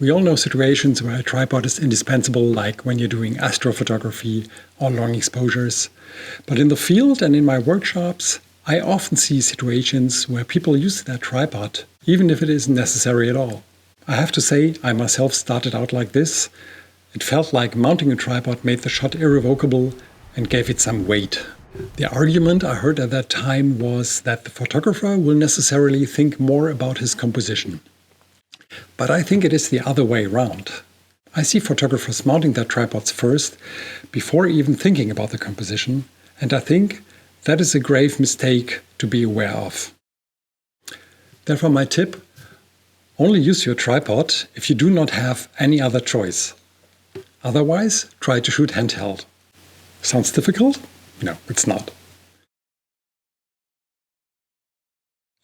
We all know situations where a tripod is indispensable, like when you're doing astrophotography or long exposures. But in the field and in my workshops, I often see situations where people use their tripod, even if it isn't necessary at all. I have to say, I myself started out like this. It felt like mounting a tripod made the shot irrevocable and gave it some weight. The argument I heard at that time was that the photographer will necessarily think more about his composition. But I think it is the other way around. I see photographers mounting their tripods first, before even thinking about the composition, and I think that is a grave mistake to be aware of. Therefore, my tip: only use your tripod if you do not have any other choice. Otherwise, try to shoot handheld. Sounds difficult? No, it's not.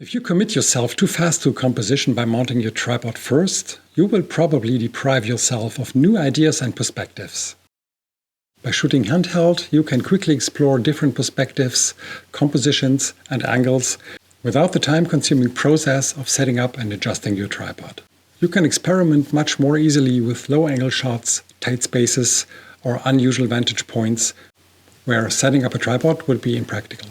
If you commit yourself too fast to a composition by mounting your tripod first, you will probably deprive yourself of new ideas and perspectives. By shooting handheld, you can quickly explore different perspectives, compositions, and angles without the time-consuming process of setting up and adjusting your tripod. You can experiment much more easily with low-angle shots, tight spaces, or unusual vantage points, where setting up a tripod would be impractical.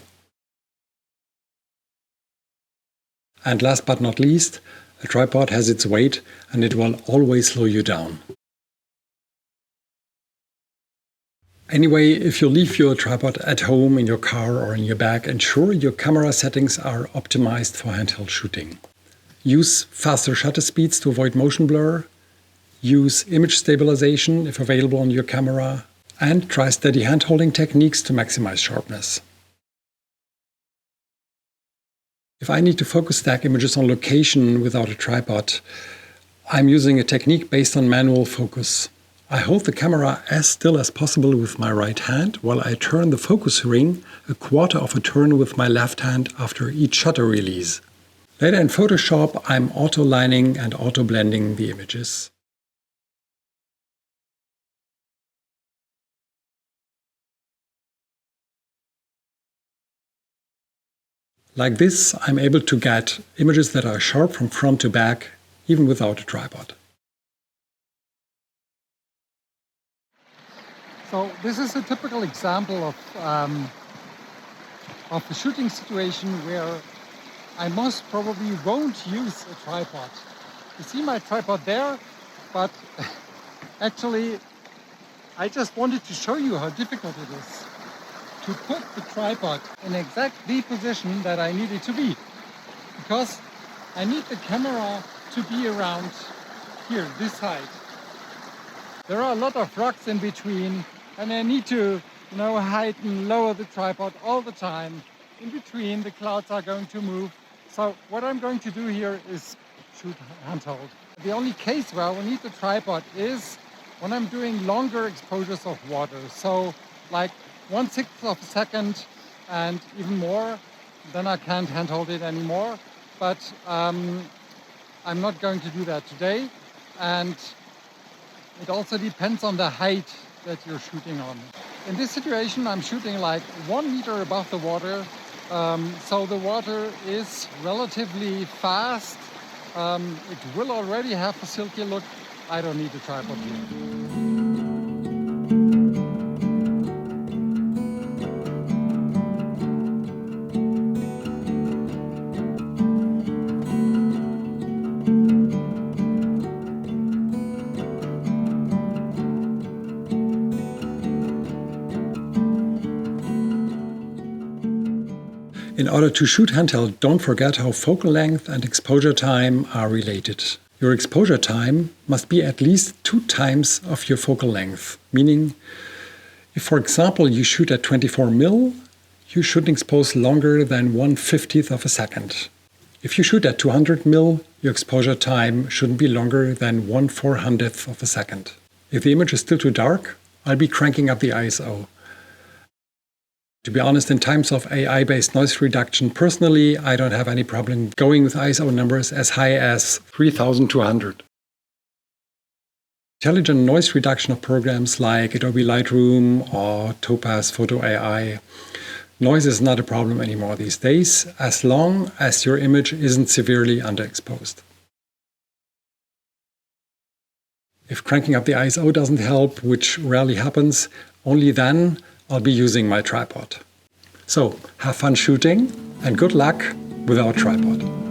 And last but not least, a tripod has its weight and it will always slow you down. Anyway, if you leave your tripod at home, in your car or in your bag, ensure your camera settings are optimized for handheld shooting. Use faster shutter speeds to avoid motion blur. Use image stabilization if available on your camera. And try steady hand-holding techniques to maximize sharpness. If I need to focus stack images on location without a tripod, I'm using a technique based on manual focus. I hold the camera as still as possible with my right hand while I turn the focus ring a quarter of a turn with my left hand after each shutter release. Later in Photoshop, I'm auto-lining and auto-blending the images. Like this, I'm able to get images that are sharp from front to back, even without a tripod. So this is a typical example of a shooting situation where I most probably won't use a tripod. You see my tripod there, but actually I just wanted to show you how difficult it is to put the tripod in exactly the position that I need it to be. Because I need the camera to be around here, this height. There are a lot of rocks in between and I need to, heighten, lower the tripod all the time. In between, the clouds are going to move. So what I'm going to do here is shoot handheld. The only case where I will need the tripod is when I'm doing longer exposures of water. So like 1/6 of a second and even more, then I can't handhold it anymore. But I'm not going to do that today. And it also depends on the height that you're shooting on. In this situation, I'm shooting like 1 meter above the water. So the water is relatively fast. It will already have a silky look. I don't need a tripod here. In order to shoot handheld, don't forget how focal length and exposure time are related. Your exposure time must be at least 2 times of your focal length, meaning if, for example, you shoot at 24 mil, you shouldn't expose longer than 1/50th of a second. If you shoot at 200 mil, your exposure time shouldn't be longer than 1/400th of a second. If the image is still too dark, I'll be cranking up the ISO. To be honest, in times of AI-based noise reduction, personally, I don't have any problem going with ISO numbers as high as 3200. Intelligent noise reduction of programs like Adobe Lightroom or Topaz Photo AI, noise is not a problem anymore these days, as long as your image isn't severely underexposed. If cranking up the ISO doesn't help, which rarely happens, only then I'll be using my tripod. So have fun shooting and good luck with our tripod.